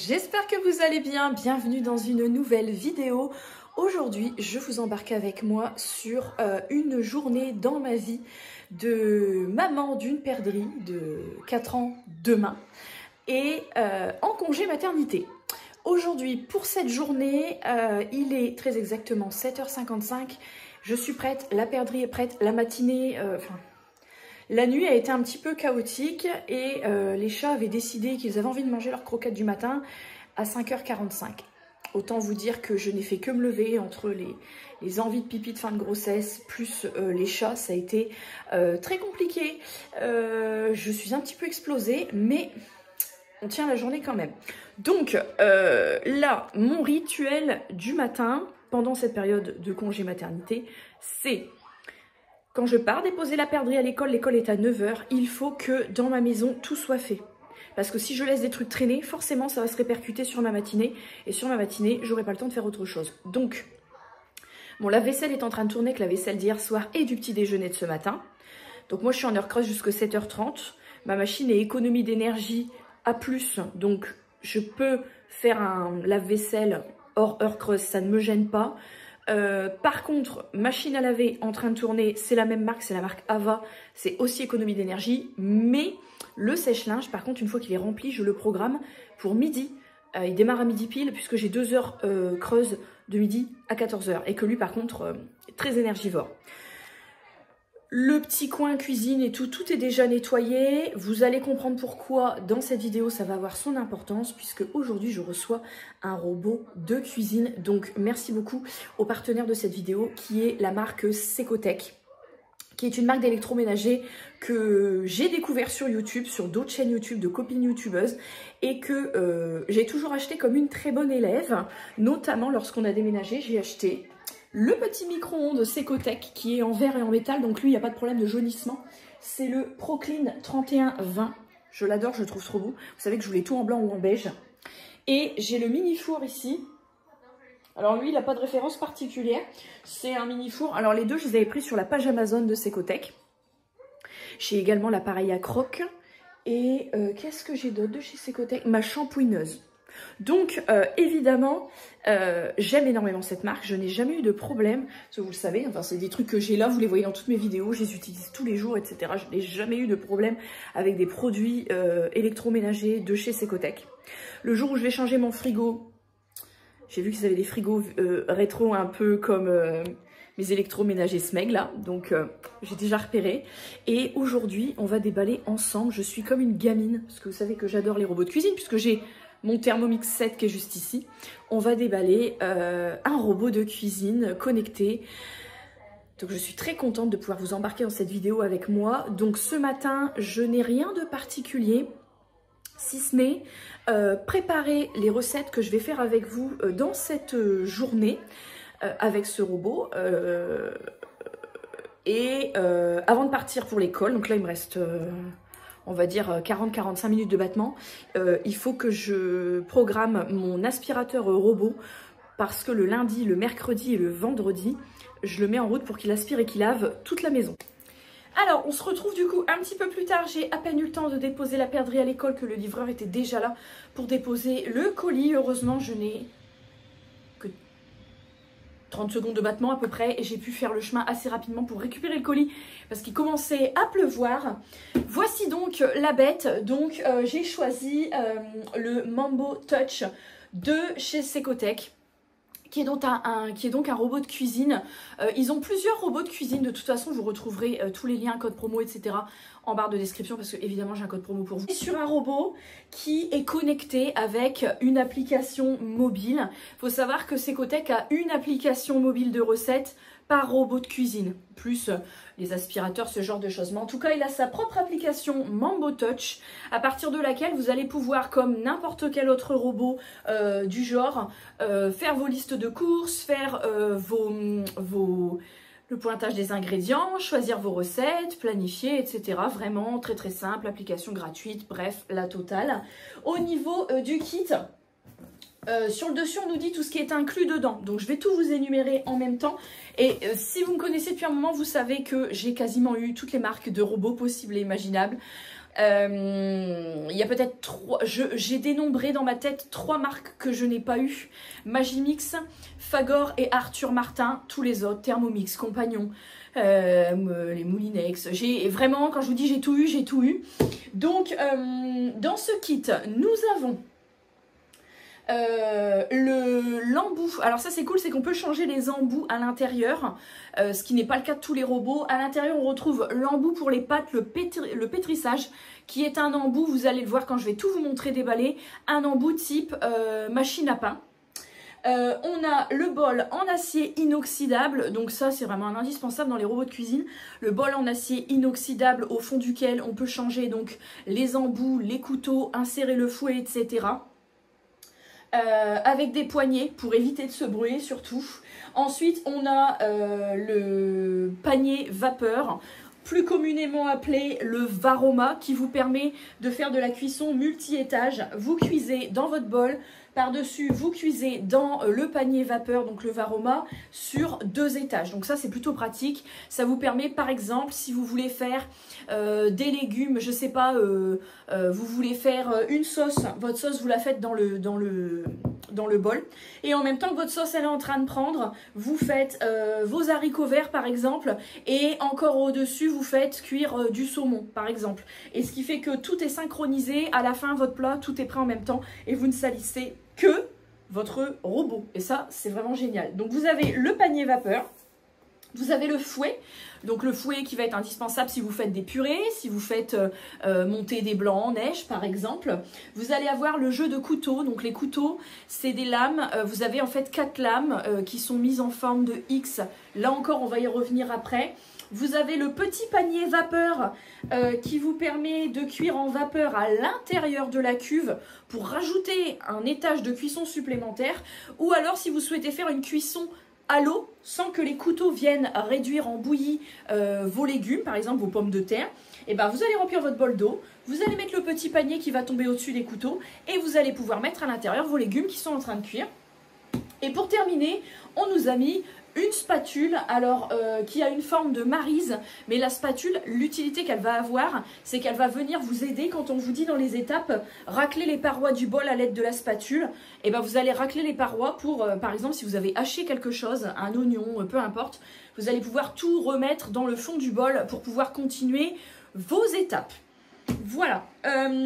J'espère que vous allez bien, bienvenue dans une nouvelle vidéo. Aujourd'hui, je vous embarque avec moi sur une journée dans ma vie de maman d'une perdrix de 4 ans demain et en congé maternité. Aujourd'hui, pour cette journée, il est très exactement 7h55, je suis prête, la perdrix est prête, la matinée, la nuit a été un petit peu chaotique et les chats avaient décidé qu'ils avaient envie de manger leurs croquettes du matin à 5h45. Autant vous dire que je n'ai fait que me lever entre les envies de pipi de fin de grossesse plus les chats, ça a été très compliqué. Je suis un petit peu explosée, mais on tient la journée quand même. Donc là, mon rituel du matin, pendant cette période de congé maternité, c'est... Quand je pars déposer la perdrix à l'école, l'école est à 9h, il faut que dans ma maison, tout soit fait. Parce que si je laisse des trucs traîner, forcément, ça va se répercuter sur ma matinée. Et sur ma matinée, j'aurai pas le temps de faire autre chose. Donc, mon lave-vaisselle est en train de tourner avec la vaisselle d'hier soir et du petit déjeuner de ce matin. Donc moi, je suis en heure creuse jusqu'à 7h30. Ma machine est économie d'énergie à plus. Donc, je peux faire un lave-vaisselle hors heure creuse, ça ne me gêne pas. Par contre, machine à laver en train de tourner, c'est la même marque, c'est la marque Ava, c'est aussi économie d'énergie, mais le sèche-linge, par contre, une fois qu'il est rempli, je le programme pour midi. Il démarre à midi pile, puisque j'ai 2 heures creuses de midi à 14h, et que lui, par contre, est très énergivore. Le petit coin cuisine et tout est déjà nettoyé. Vous allez comprendre pourquoi dans cette vidéo ça va avoir son importance, puisque aujourd'hui je reçois un robot de cuisine. Donc merci beaucoup au partenaire de cette vidéo qui est la marque Secotech, qui est une marque d'électroménager que j'ai découvert sur YouTube, sur d'autres chaînes YouTube de copines youtubeuses, et que j'ai toujours acheté comme une très bonne élève, notamment lorsqu'on a déménagé, j'ai acheté le petit micro-ondes Secotech qui est en verre et en métal, donc lui il n'y a pas de problème de jaunissement. C'est le Proclean 3120, je l'adore, je le trouve trop beau. Vous savez que je voulais tout en blanc ou en beige. Et j'ai le mini four ici. Alors lui il n'a pas de référence particulière, c'est un mini four. Alors les deux je les avais pris sur la page Amazon de Secotech. J'ai également l'appareil à croque. Et qu'est-ce que j'ai d'autre de chez Secotech? Ma shampouineuse. Donc évidemment j'aime énormément cette marque, je n'ai jamais eu de problème, parce que vous le savez, enfin c'est des trucs que j'ai là, vous les voyez dans toutes mes vidéos, je les utilise tous les jours, etc. Je n'ai jamais eu de problème avec des produits électroménagers de chez Secotech. Le jour où je vais changer mon frigo, j'ai vu qu'ils avaient des frigos rétro un peu comme mes électroménagers Smeg là, donc j'ai déjà repéré. Et aujourd'hui on va déballer ensemble, je suis comme une gamine, parce que vous savez que j'adore les robots de cuisine, puisque j'ai mon Thermomix 7 qui est juste ici. On va déballer un robot de cuisine connecté. Donc je suis très contente de pouvoir vous embarquer dans cette vidéo avec moi. Donc ce matin, je n'ai rien de particulier, si ce n'est préparer les recettes que je vais faire avec vous dans cette journée avec ce robot. Avant de partir pour l'école, donc là il me reste... on va dire 40-45 minutes de battement, il faut que je programme mon aspirateur robot parce que le lundi, le mercredi et le vendredi, je le mets en route pour qu'il aspire et qu'il lave toute la maison. Alors, on se retrouve du coup un petit peu plus tard. J'ai à peine eu le temps de déposer la perdrix à l'école que le livreur était déjà là pour déposer le colis. Heureusement, je n'ai que 30 secondes de battement à peu près et j'ai pu faire le chemin assez rapidement pour récupérer le colis parce qu'il commençait à pleuvoir. Voici donc la bête. Donc j'ai choisi le Mambo Touch de chez Secotech, qui est donc un robot de cuisine. Ils ont plusieurs robots de cuisine, de toute façon vous retrouverez tous les liens, code promo, etc. en barre de description, parce que évidemment j'ai un code promo pour vous. Et sur un robot qui est connecté avec une application mobile. Il faut savoir que Secotech a une application mobile de recettes par robot de cuisine, plus les aspirateurs, ce genre de choses. Mais en tout cas, il a sa propre application Mambo Touch, à partir de laquelle vous allez pouvoir, comme n'importe quel autre robot du genre, faire vos listes de courses, faire le pointage des ingrédients, choisir vos recettes, planifier, etc. Vraiment très très simple, application gratuite, bref, la totale. Au niveau du kit, sur le dessus, on nous dit tout ce qui est inclus dedans. Donc, je vais tout vous énumérer en même temps. Et si vous me connaissez depuis un moment, vous savez que j'ai quasiment eu toutes les marques de robots possibles et imaginables. Il y a peut-être 3, j'ai dénombré dans ma tête 3 marques que je n'ai pas eues. Magimix, Fagor et Arthur Martin, tous les autres, Thermomix, Compagnon, les Moulinex. J'ai vraiment, quand je vous dis j'ai tout eu, j'ai tout eu. Donc, dans ce kit, nous avons l'embout. Alors ça c'est cool, c'est qu'on peut changer les embouts à l'intérieur, ce qui n'est pas le cas de tous les robots. À l'intérieur on retrouve l'embout pour les pâtes, le pétrissage, qui est un embout, vous allez le voir quand je vais tout vous montrer déballer, un embout type machine à pain. On a le bol en acier inoxydable, donc ça c'est vraiment un indispensable dans les robots de cuisine. Le bol en acier inoxydable au fond duquel on peut changer donc les embouts, les couteaux, insérer le fouet, etc. Avec des poignées pour éviter de se brûler surtout. Ensuite on a le panier vapeur, plus communément appelé le Varoma, qui vous permet de faire de la cuisson multi-étage. Vous cuisez dans votre bol, par-dessus vous cuisez dans le panier vapeur, donc le Varoma, sur 2 étages. Donc ça c'est plutôt pratique. Ça vous permet par exemple, si vous voulez faire des légumes, je sais pas, vous voulez faire une sauce, votre sauce vous la faites dans le bol, et en même temps que votre sauce elle est en train de prendre, vous faites vos haricots verts par exemple, et encore au-dessus vous faites cuire du saumon par exemple, et ce qui fait que tout est synchronisé. À la fin votre plat, tout est prêt en même temps et vous ne salissez que votre robot, et ça c'est vraiment génial. Donc vous avez le panier vapeur, vous avez le fouet, donc le fouet qui va être indispensable si vous faites des purées, si vous faites monter des blancs en neige par exemple. Vous allez avoir le jeu de couteaux, donc les couteaux c'est des lames, vous avez en fait 4 lames qui sont mises en forme de X, là encore on va y revenir après. Vous avez le petit panier vapeur qui vous permet de cuire en vapeur à l'intérieur de la cuve pour rajouter un étage de cuisson supplémentaire, ou alors si vous souhaitez faire une cuisson à l'eau sans que les couteaux viennent réduire en bouillie vos légumes, par exemple vos pommes de terre, et ben vous allez remplir votre bol d'eau, vous allez mettre le petit panier qui va tomber au-dessus des couteaux et vous allez pouvoir mettre à l'intérieur vos légumes qui sont en train de cuire. Et pour terminer, on nous a mis une spatule, alors qui a une forme de maryse, mais la spatule, l'utilité qu'elle va avoir, c'est qu'elle va venir vous aider quand on vous dit dans les étapes racler les parois du bol à l'aide de la spatule. Et ben vous allez racler les parois pour, par exemple, si vous avez haché quelque chose, un oignon, peu importe, vous allez pouvoir tout remettre dans le fond du bol pour pouvoir continuer vos étapes. Voilà,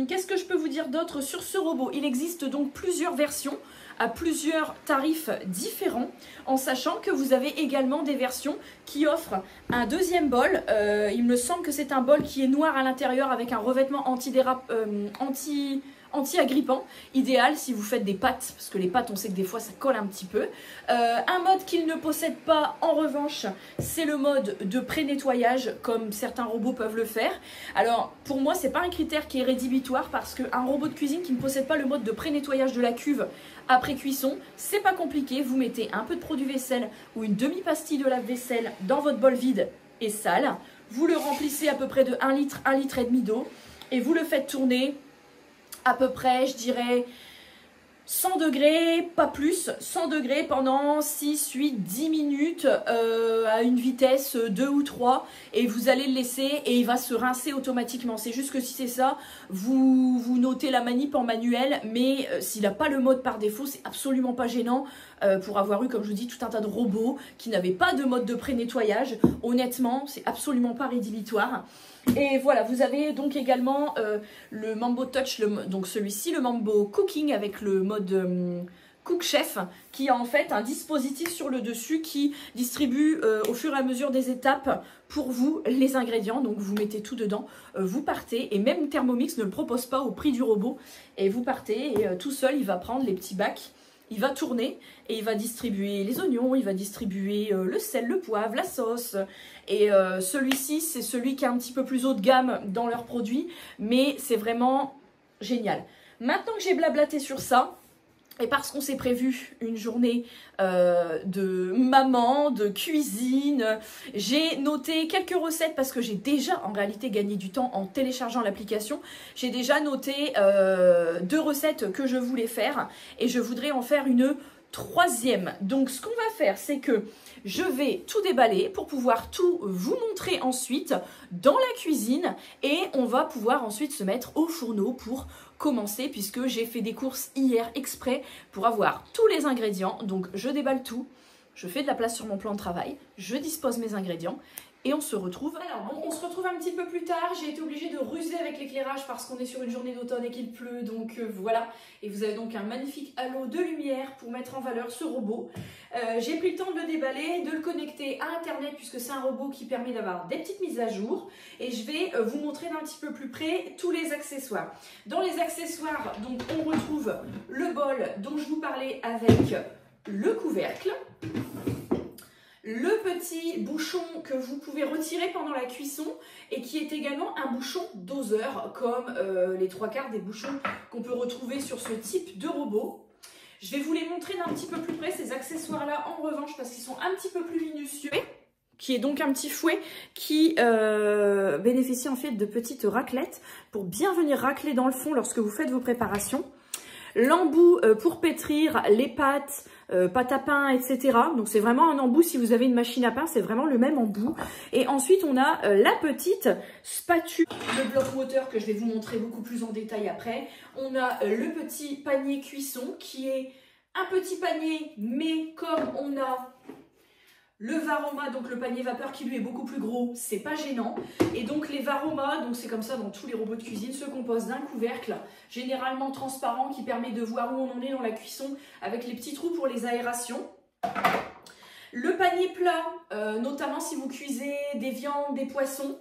qu'est-ce que je peux vous dire d'autre sur ce robot? Il existe donc plusieurs versions à plusieurs tarifs différents, en sachant que vous avez également des versions qui offrent un deuxième bol. Il me semble que c'est un bol qui est noir à l'intérieur avec un revêtement anti-agrippant, idéal si vous faites des pâtes, parce que les pâtes on sait que des fois ça colle un petit peu. Un mode qu'il ne possède pas en revanche, c'est le mode de pré-nettoyage, comme certains robots peuvent le faire. Alors pour moi c'est pas un critère qui est rédhibitoire, parce qu'un robot de cuisine qui ne possède pas le mode de pré-nettoyage de la cuve après cuisson, c'est pas compliqué, vous mettez un peu de produit vaisselle ou une demi-pastille de lave-vaisselle dans votre bol vide et sale, vous le remplissez à peu près de 1 litre, 1 litre et demi d'eau, et vous le faites tourner à peu près, je dirais, 100 degrés, pas plus, 100 degrés pendant 6, 8, 10 minutes à une vitesse 2 ou 3, et vous allez le laisser et il va se rincer automatiquement. C'est juste que si c'est ça, vous notez la manip en manuel, mais s'il n'a pas le mode par défaut, c'est absolument pas gênant pour avoir eu, comme je vous dis, tout un tas de robots qui n'avaient pas de mode de pré-nettoyage. Honnêtement, c'est absolument pas rédhibitoire. Et voilà, vous avez donc également le Mambo Touch, donc celui-ci, le Mambo Cooking avec le mode Cook Chef, qui a en fait un dispositif sur le dessus qui distribue au fur et à mesure des étapes pour vous les ingrédients. Donc vous mettez tout dedans, vous partez, et même Thermomix ne le propose pas au prix du robot, et vous partez et tout seul il va prendre les petits bacs. Il va tourner et il va distribuer les oignons, il va distribuer le sel, le poivre, la sauce. Et celui-ci, c'est celui qui est un petit peu plus haut de gamme dans leurs produits, mais c'est vraiment génial. Maintenant que j'ai blablaté sur ça, et parce qu'on s'est prévu une journée de maman, de cuisine, j'ai noté quelques recettes parce que j'ai déjà en réalité gagné du temps en téléchargeant l'application. J'ai déjà noté 2 recettes que je voulais faire et je voudrais en faire une troisième. Donc ce qu'on va faire, c'est que je vais tout déballer pour pouvoir tout vous montrer ensuite dans la cuisine et on va pouvoir ensuite se mettre au fourneau pour commencer puisque j'ai fait des courses hier exprès pour avoir tous les ingrédients. Donc je déballe tout, je fais de la place sur mon plan de travail, je dispose mes ingrédients et on se retrouve. Alors bon, on se retrouve un petit peu plus tard. J'ai été obligée de ruser avec l'éclairage parce qu'on est sur une journée d'automne et qu'il pleut, donc voilà. Et vous avez donc un magnifique halo de lumière pour mettre en valeur ce robot. J'ai pris le temps de le déballer, de le connecter à internet puisque c'est un robot qui permet d'avoir des petites mises à jour. Et je vais vous montrer d'un petit peu plus près tous les accessoires. Dans les accessoires, donc on retrouve le bol dont je vous parlais avec le couvercle. Le petit bouchon que vous pouvez retirer pendant la cuisson et qui est également un bouchon doseur comme les 3/4 des bouchons qu'on peut retrouver sur ce type de robot. Je vais vous les montrer d'un petit peu plus près ces accessoires-là en revanche parce qu'ils sont un petit peu plus minutieux. Qui est donc un petit fouet qui bénéficie en fait de petites raclettes pour bien venir racler dans le fond lorsque vous faites vos préparations. L'embout pour pétrir les pâtes, pâte à pain, etc. Donc c'est vraiment un embout, si vous avez une machine à pain, c'est vraiment le même embout. Et ensuite on a la petite spatule, le bloc moteur que je vais vous montrer beaucoup plus en détail après. On a le petit panier cuisson qui est un petit panier, mais comme on a le Varoma, donc le panier vapeur qui lui est beaucoup plus gros, c'est pas gênant. Et donc les Varoma, donc c'est comme ça dans tous les robots de cuisine, se composent d'un couvercle, généralement transparent, qui permet de voir où on en est dans la cuisson, avec les petits trous pour les aérations. Le panier plat, notamment si vous cuisez des viandes, des poissons.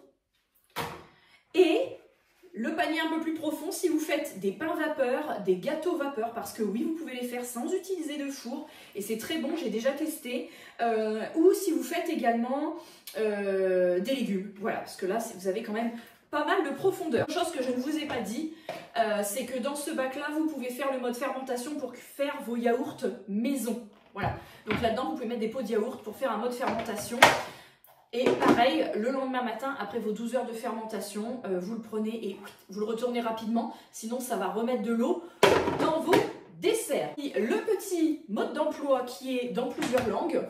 Et le panier un peu plus profond si vous faites des pains vapeur, des gâteaux vapeur, parce que oui, vous pouvez les faire sans utiliser de four, et c'est très bon, j'ai déjà testé. Ou si vous faites également des légumes, voilà, parce que là, vous avez quand même pas mal de profondeur. Une chose que je ne vous ai pas dit, c'est que dans ce bac-là, vous pouvez faire le mode fermentation pour faire vos yaourts maison. Voilà, donc là-dedans, vous pouvez mettre des pots de yaourt pour faire un mode fermentation. Et pareil, le lendemain matin, après vos 12 heures de fermentation, vous le prenez et vous le retournez rapidement, sinon ça va remettre de l'eau dans vos desserts. Le petit mode d'emploi qui est dans plusieurs langues,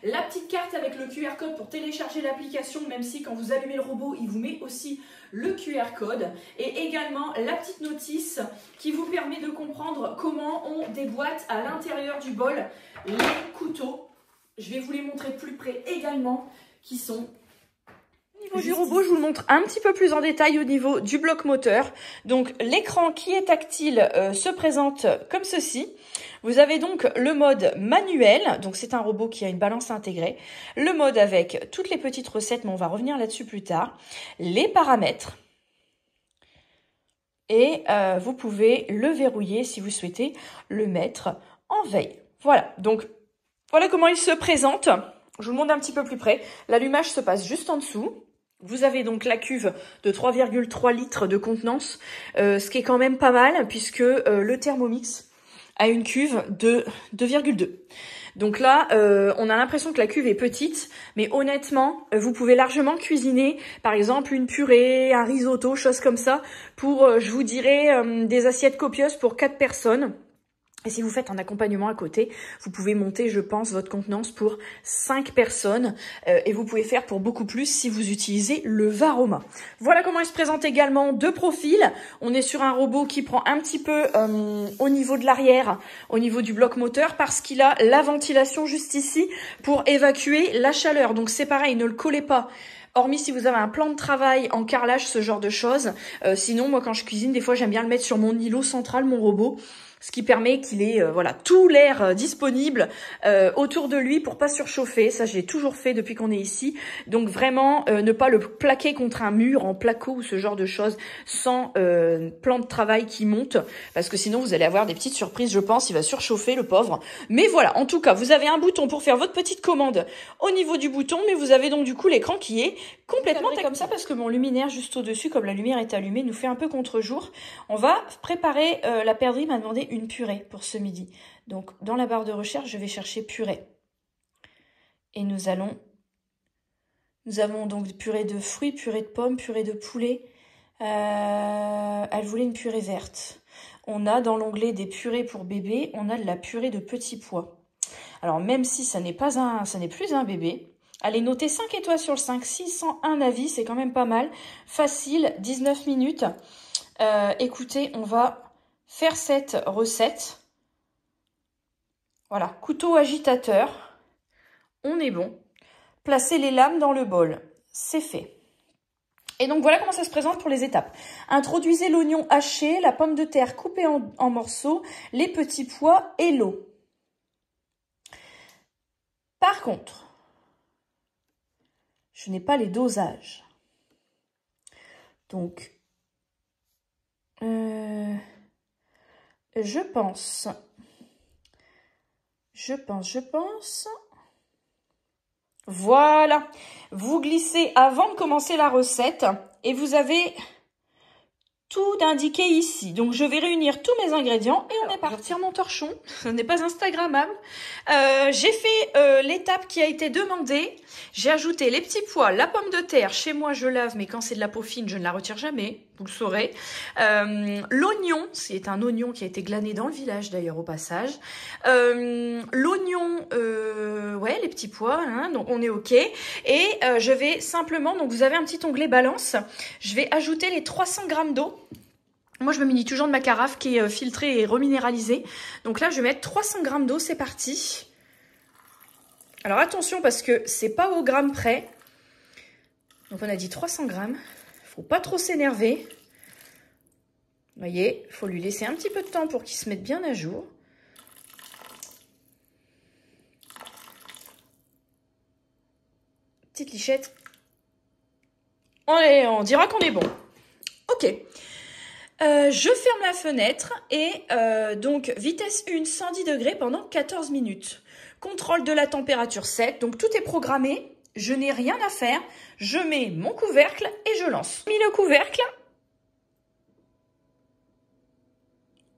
la petite carte avec le QR code pour télécharger l'application, même si quand vous allumez le robot, il vous met aussi le QR code, et également la petite notice qui vous permet de comprendre comment on déboîte à l'intérieur du bol les couteaux. Je vais vous les montrer de plus près également, qui sont au niveau du robot. Je vous le montre un petit peu plus en détail au niveau du bloc moteur. Donc l'écran qui est tactile se présente comme ceci. Vous avez donc le mode manuel, donc c'est un robot qui a une balance intégrée. Le mode avec toutes les petites recettes, mais on va revenir là-dessus plus tard. Les paramètres. Et vous pouvez le verrouiller si vous souhaitez le mettre en veille. Voilà, donc voilà comment il se présente. Je vous le montre un petit peu plus près. L'allumage se passe juste en dessous. Vous avez donc la cuve de 3,3 litres de contenance, ce qui est quand même pas mal puisque le Thermomix a une cuve de 2,2. Donc là, on a l'impression que la cuve est petite, mais honnêtement, vous pouvez largement cuisiner, par exemple, une purée, un risotto, choses comme ça, pour, je vous dirais, des assiettes copieuses pour 4 personnes. Et si vous faites un accompagnement à côté, vous pouvez monter, je pense, votre contenance pour 5 personnes. Et vous pouvez faire pour beaucoup plus si vous utilisez le Varoma. Voilà comment il se présente également de profil. On est sur un robot qui prend un petit peu au niveau de l'arrière, au niveau du bloc moteur, parce qu'il a la ventilation juste ici pour évacuer la chaleur. Donc c'est pareil, ne le collez pas. Hormis si vous avez un plan de travail en carrelage, ce genre de choses. Sinon, moi, quand je cuisine, des fois, j'aime bien le mettre sur mon îlot central, mon robot. Ce qui permet qu'il ait voilà, tout l'air disponible autour de lui pour pas surchauffer. Ça, je l'ai toujours fait depuis qu'on est ici. Donc vraiment, ne pas le plaquer contre un mur en placo ou ce genre de choses sans plan de travail qui monte. Parce que sinon, vous allez avoir des petites surprises, je pense. Il va surchauffer, le pauvre. Mais voilà, en tout cas, vous avez un bouton pour faire votre petite commande au niveau du bouton. Mais vous avez donc du coup l'écran qui est complètement tactile. Comme ça, parce que mon luminaire juste au-dessus, comme la lumière est allumée, nous fait un peu contre-jour. On va préparer, la perdrix m'a demandé une purée pour ce midi. Donc, dans la barre de recherche, je vais chercher purée. Et nous avons donc purée de fruits, purée de pommes, purée de poulet. Elle voulait une purée verte. On a dans l'onglet des purées pour bébé, on a de la purée de petits pois. Alors, même si ça n'est plus un bébé, allez noter 5 étoiles sur le 5, 601 avis, c'est quand même pas mal. Facile, 19 minutes. Écoutez, on va faire cette recette. Voilà, couteau agitateur. On est bon. Placez les lames dans le bol. C'est fait. Et donc, voilà comment ça se présente pour les étapes. Introduisez l'oignon haché, la pomme de terre coupée en morceaux, les petits pois et l'eau. Par contre, je n'ai pas les dosages. Donc, je pense. Voilà. Vous glissez avant de commencer la recette et vous avez tout indiqué ici. Donc, je vais réunir tous mes ingrédients et on est parti. Je retire mon torchon. Ce n'est pas instagrammable. J'ai fait l'étape qui a été demandée. J'ai ajouté les petits pois, la pomme de terre. Chez moi, je lave, mais quand c'est de la peau fine, je ne la retire jamais. Vous le saurez. L'oignon, c'est un oignon qui a été glané dans le village d'ailleurs au passage. L'oignon, ouais, les petits pois, hein, donc on est ok. Et je vais simplement, donc vous avez un petit onglet balance. Je vais ajouter les 300 g d'eau. Moi, je me munis toujours de ma carafe qui est filtrée et reminéralisée. Donc là, je vais mettre 300 g d'eau, c'est parti. Alors attention parce que c'est pas au gramme près. Donc on a dit 300 g. Faut pas trop s'énerver. Vous voyez, il faut lui laisser un petit peu de temps pour qu'il se mette bien à jour. Petite lichette. On dira qu'on est bon. Ok. Je ferme la fenêtre et donc vitesse 1, 110 degrés pendant 14 minutes. Contrôle de la température 7. Donc tout est programmé. Je n'ai rien à faire. Je mets mon couvercle et je lance. J'ai mis le couvercle.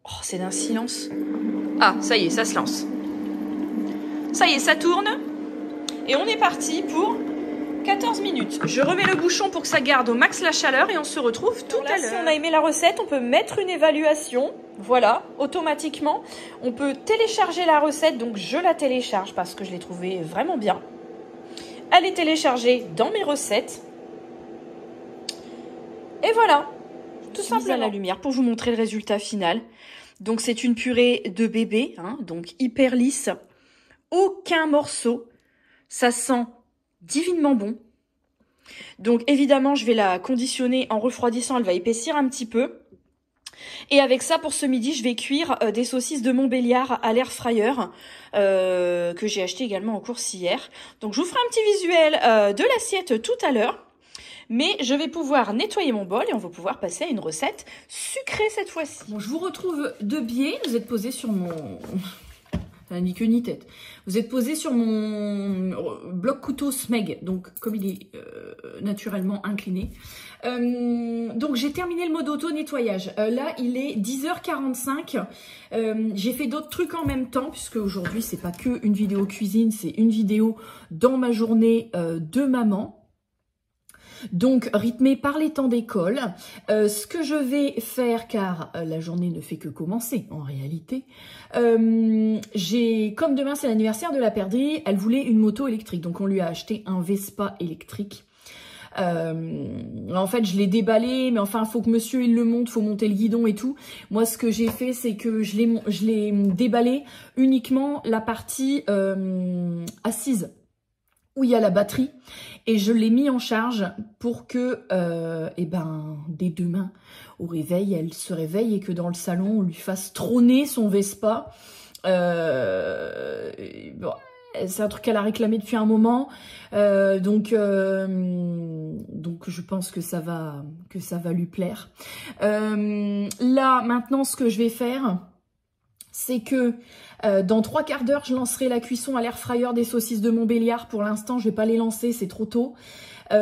Oh, c'est d'un silence. Ah, ça y est, ça se lance. Ça y est, ça tourne. Et on est parti pour 14 minutes. Je remets le bouchon pour que ça garde au max la chaleur et on se retrouve tout à l'heure. Si on a aimé la recette, on peut mettre une évaluation. Voilà, automatiquement. On peut télécharger la recette, donc je la télécharge parce que je l'ai trouvée vraiment bien. Elle est téléchargée dans mes recettes. Et voilà, tout simplement à la lumière pour vous montrer le résultat final. Donc c'est une purée de bébé, hein, donc hyper lisse. Aucun morceau. Ça sent divinement bon. Donc évidemment, je vais la conditionner en refroidissant. Elle va épaissir un petit peu. Et avec ça, pour ce midi, je vais cuire des saucisses de Montbéliard à l'air fryer que j'ai acheté également en course hier. Donc je vous ferai un petit visuel de l'assiette tout à l'heure. Mais je vais pouvoir nettoyer mon bol et on va pouvoir passer à une recette sucrée cette fois-ci. Bon, je vous retrouve de biais. Vous êtes posé sur mon... ni queue ni tête. Vous êtes posé sur mon bloc couteau Smeg, donc comme il est naturellement incliné. Donc j'ai terminé le mode auto-nettoyage. Là, il est 10h45. J'ai fait d'autres trucs en même temps, puisque aujourd'hui, c'est pas que une vidéo cuisine, c'est une vidéo dans ma journée de maman. Donc, rythmé par les temps d'école, ce que je vais faire, car la journée ne fait que commencer en réalité, comme demain c'est l'anniversaire de la perdrix, elle voulait une moto électrique. Donc, on lui a acheté un Vespa électrique. En fait, je l'ai déballé, mais enfin, il faut que monsieur il le monte, faut monter le guidon et tout. Moi, ce que j'ai fait, c'est que je l'ai déballé uniquement la partie assise, où il y a la batterie, et je l'ai mis en charge pour que, dès demain, au réveil, elle se réveille et que dans le salon, on lui fasse trôner son Vespa. Bon, c'est un truc qu'elle a réclamé depuis un moment, donc je pense que ça va lui plaire. Là, maintenant, ce que je vais faire, c'est que dans 3 quarts d'heure, je lancerai la cuisson à l'air fryer des saucisses de Montbéliard. Pour l'instant, je vais pas les lancer, c'est trop tôt,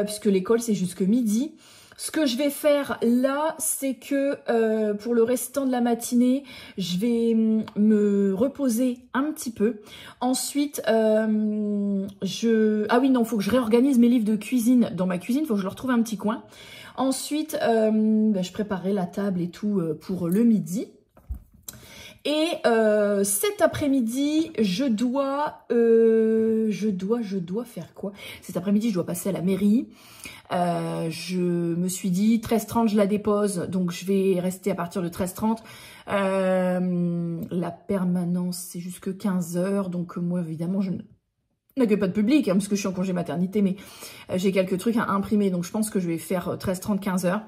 puisque l'école, c'est jusque midi. Ce que je vais faire là, c'est que pour le restant de la matinée, je vais me reposer un petit peu. Ensuite, ah oui, non, il faut que je réorganise mes livres de cuisine dans ma cuisine, il faut que je leur trouve un petit coin. Ensuite, je préparerai la table et tout pour le midi. Et cet après-midi, je dois faire quoi? Cet après-midi, je dois passer à la mairie. Je me suis dit 13h30, je la dépose, donc je vais rester à partir de 13h30. La permanence, c'est jusque 15h, donc moi, évidemment, je n'accueille pas de public, hein, parce que je suis en congé maternité, mais j'ai quelques trucs à imprimer, donc je pense que je vais faire 13h30, 15h.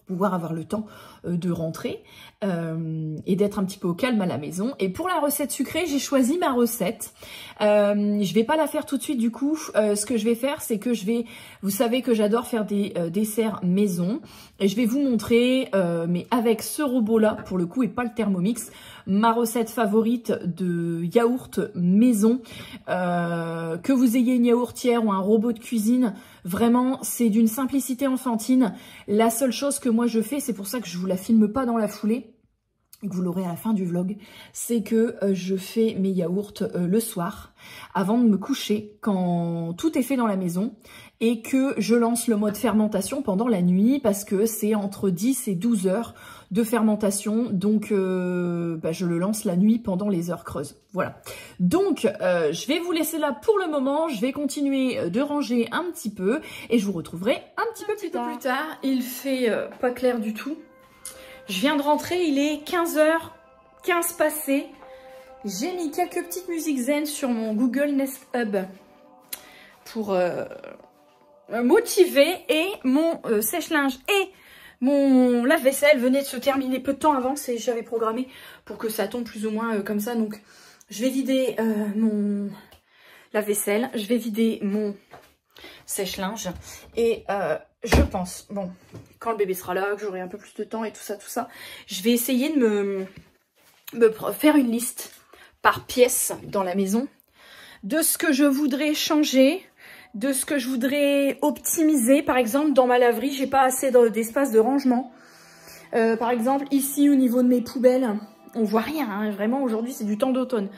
Pouvoir avoir le temps de rentrer et d'être un petit peu au calme à la maison. Et pour la recette sucrée, j'ai choisi ma recette. Je vais pas la faire tout de suite du coup. Ce que je vais faire, c'est que vous savez que j'adore faire des desserts maison. Et je vais vous montrer, mais avec ce robot-là, pour le coup, et pas le Thermomix, ma recette favorite de yaourt maison. Que vous ayez une yaourtière ou un robot de cuisine, vraiment, c'est d'une simplicité enfantine. La seule chose que moi je fais, c'est pour ça que je vous la filme pas dans la foulée, et que vous l'aurez à la fin du vlog, c'est que je fais mes yaourts le soir, avant de me coucher, quand tout est fait dans la maison, et que je lance le mode fermentation pendant la nuit, parce que c'est entre 10 et 12 heures de fermentation, donc je le lance la nuit pendant les heures creuses. Voilà. Donc, je vais vous laisser là pour le moment, je vais continuer de ranger un petit peu, et je vous retrouverai un petit peu plus tard. Il fait pas clair du tout. Je viens de rentrer, il est 15h15 passé. J'ai mis quelques petites musiques zen sur mon Google Nest Hub pour me motiver, et mon sèche-linge et mon lave-vaisselle venait de se terminer peu de temps avant, j'avais programmé pour que ça tombe plus ou moins comme ça. Donc je vais vider mon lave-vaisselle, je vais vider mon sèche-linge et je pense, bon, quand le bébé sera là, que j'aurai un peu plus de temps et tout ça, je vais essayer de me faire une liste par pièce dans la maison de ce que je voudrais changer, de ce que je voudrais optimiser. Par exemple, dans ma laverie, j'ai pas assez d'espace de rangement. Par exemple, ici, au niveau de mes poubelles, on voit rien, hein, vraiment, aujourd'hui, c'est du temps d'automne.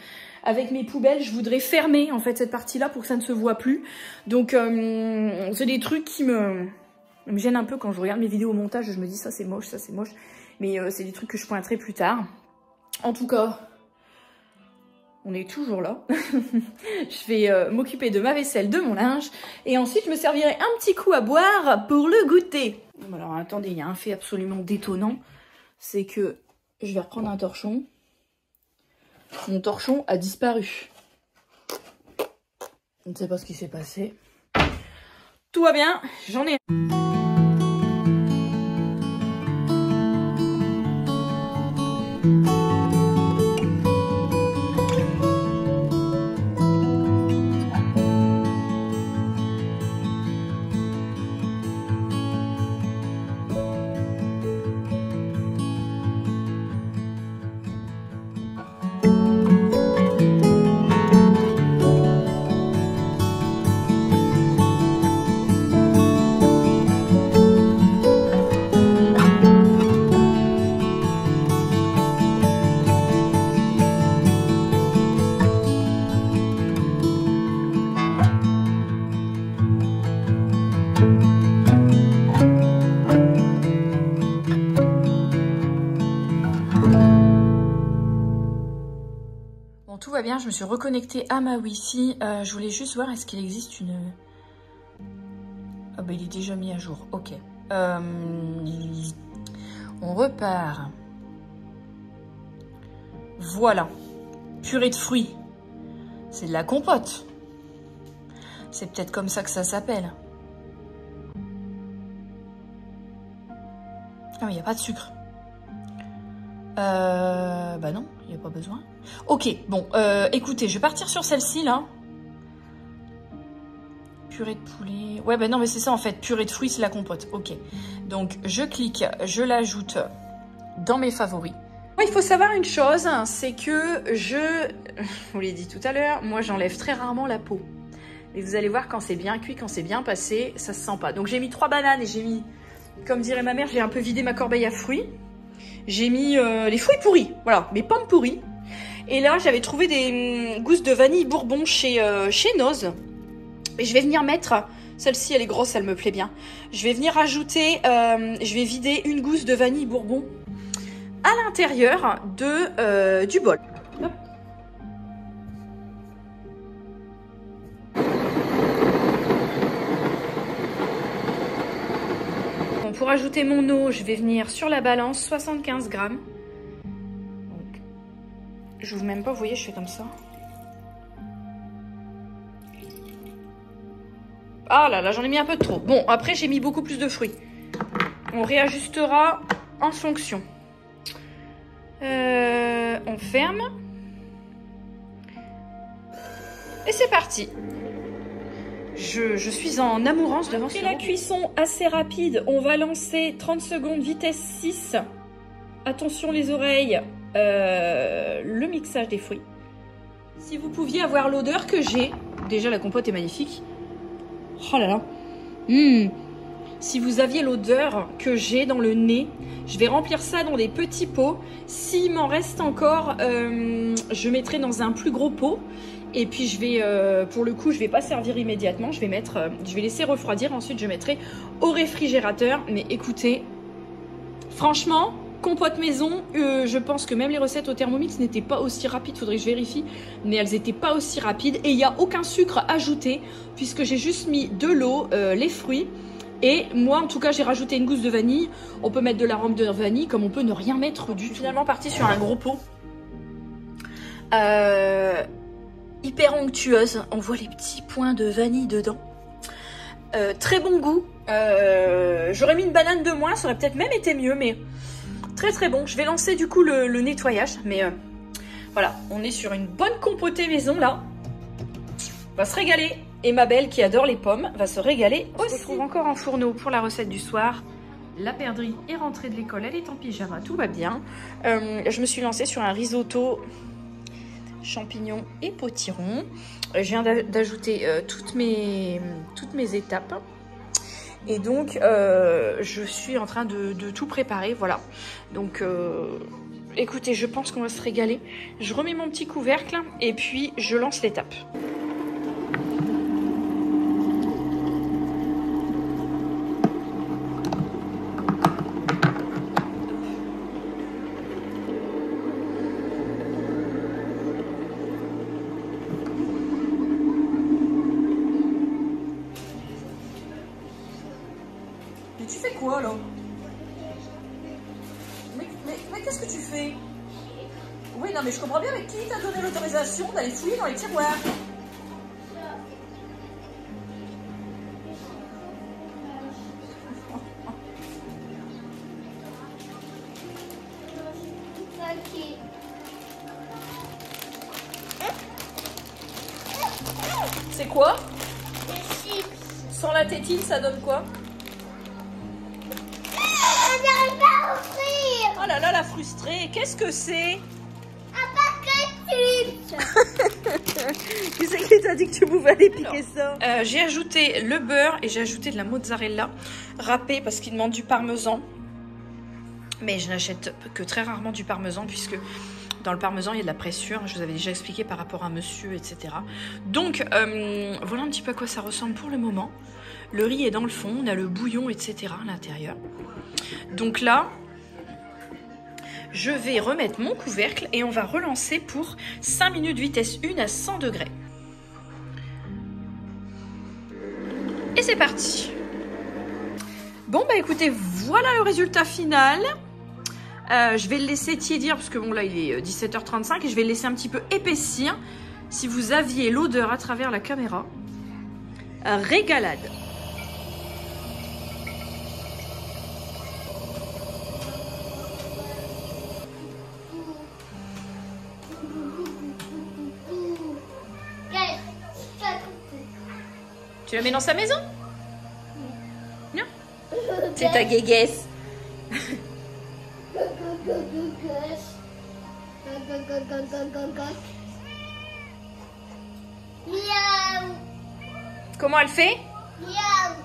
Avec mes poubelles, je voudrais fermer, en fait, cette partie-là pour que ça ne se voit plus. Donc, c'est des trucs qui me gênent un peu quand je regarde mes vidéos au montage. Je me dis, ça, c'est moche, ça, c'est moche. Mais c'est des trucs que je pointerai plus tard. En tout cas, on est toujours là. Je vais m'occuper de ma vaisselle, de mon linge. Et ensuite, je me servirai un petit coup à boire pour le goûter. Alors, attendez, il y a un fait absolument détonnant. C'est que je vais reprendre un torchon. Mon torchon a disparu. Je ne sais pas ce qui s'est passé. Tout va bien, j'en ai... Tout va bien, je me suis reconnectée à ma Wi-Fi. Je voulais juste voir, est-ce qu'il existe une... Ah bah il est déjà mis à jour, ok. On repart. Voilà. Purée de fruits. C'est de la compote. C'est peut-être comme ça que ça s'appelle. Ah mais il n'y a pas de sucre. Bah non, il n'y a pas besoin. Ok, bon, écoutez, je vais partir sur celle-ci, là. Purée de poulet... Ouais, bah non, mais c'est ça, en fait. Purée de fruits, c'est la compote. Ok. Donc, je clique, je l'ajoute dans mes favoris. Il faut savoir une chose, c'est que je vous l'ai dit tout à l'heure, moi, j'enlève très rarement la peau. Et vous allez voir, quand c'est bien cuit, quand c'est bien passé, ça se sent pas. Donc, j'ai mis 3 bananes et j'ai mis, comme dirait ma mère, j'ai un peu vidé ma corbeille à fruits. J'ai mis les fruits pourris, voilà, mes pommes pourries. Et là, j'avais trouvé des gousses de vanille bourbon chez Noz. Et je vais venir mettre, celle-ci, elle est grosse, elle me plaît bien. Je vais venir ajouter, je vais vider une gousse de vanille bourbon à l'intérieur du bol. Hop. Bon, pour ajouter mon eau, je vais venir sur la balance, 75 grammes. Donc, je n'ouvre même pas, vous voyez, je fais comme ça. Ah là là, j'en ai mis un peu de trop. Bon, après, j'ai mis beaucoup plus de fruits. On réajustera en fonction. On ferme. Et c'est parti. Je suis en amourance devant ce la cuisson assez rapide. On va lancer 30 secondes, vitesse 6. Attention les oreilles. Le mixage des fruits. Si vous pouviez avoir l'odeur que j'ai. Déjà, la compote est magnifique. Oh là là. Si vous aviez l'odeur que j'ai dans le nez, je vais remplir ça dans des petits pots. S'il m'en reste encore, je mettrai dans un plus gros pot. Et puis je vais, pour le coup, je vais pas servir immédiatement. Je vais laisser refroidir. Ensuite, je mettrai au réfrigérateur. Mais écoutez, franchement, compote maison, je pense que même les recettes au Thermomix n'étaient pas aussi rapides, faudrait que je vérifie, mais elles n'étaient pas aussi rapides et il n'y a aucun sucre ajouté puisque j'ai juste mis de l'eau, les fruits et moi en tout cas j'ai rajouté une gousse de vanille. On peut mettre de l'arôme de vanille comme on peut ne rien mettre du tout. Finalement parti sur un gros pot. Hyper onctueuse, on voit les petits points de vanille dedans. Très bon goût. J'aurais mis une banane de moins, ça aurait peut-être même été mieux, mais très très bon. Je vais lancer du coup le nettoyage, mais voilà, on est sur une bonne compotée maison là. On va se régaler. Et ma belle qui adore les pommes va se régaler aussi. On se retrouve encore en fourneau pour la recette du soir. La perdrix est rentrée de l'école, elle est en pyjama, tout va bien. Je me suis lancée sur un risotto champignons et potirons. Je viens d'ajouter toutes mes étapes. Et donc, je suis en train de tout préparer, voilà. Donc, écoutez, je pense qu'on va se régaler. Je remets mon petit couvercle et puis je lance l'étape. Mais tu fais quoi là? Mais qu'est-ce que tu fais? Oui, non mais je comprends bien, mais qui t'a donné l'autorisation d'aller fouiller dans les tiroirs? C'est quoi? Des chips. Sans la tétine, ça donne quoi? Oh là là, la frustrée. Qu'est-ce que c'est? Un paquet de chips. Qui c'est qui t'a dit que tu pouvais aller piquer ça? J'ai ajouté le beurre et j'ai ajouté de la mozzarella râpée parce qu'il demande du parmesan. Mais je n'achète que très rarement du parmesan puisque dans le parmesan il y a de la pressure. Je vous avais déjà expliqué par rapport à monsieur, etc. Donc voilà un petit peu à quoi ça ressemble pour le moment. Le riz est dans le fond, on a le bouillon, etc. à l'intérieur. Donc là, je vais remettre mon couvercle et on va relancer pour 5 minutes vitesse 1 à 100 degrés. Et c'est parti. Bon bah écoutez, voilà le résultat final. Je vais le laisser tiédir parce que bon là il est 17h35 et je vais le laisser un petit peu épaissir. Si vous aviez l'odeur à travers la caméra, régalade. Tu la mets dans sa maison? Non? C'est ta guéguesse. Miaou. Comment elle fait? Miaou.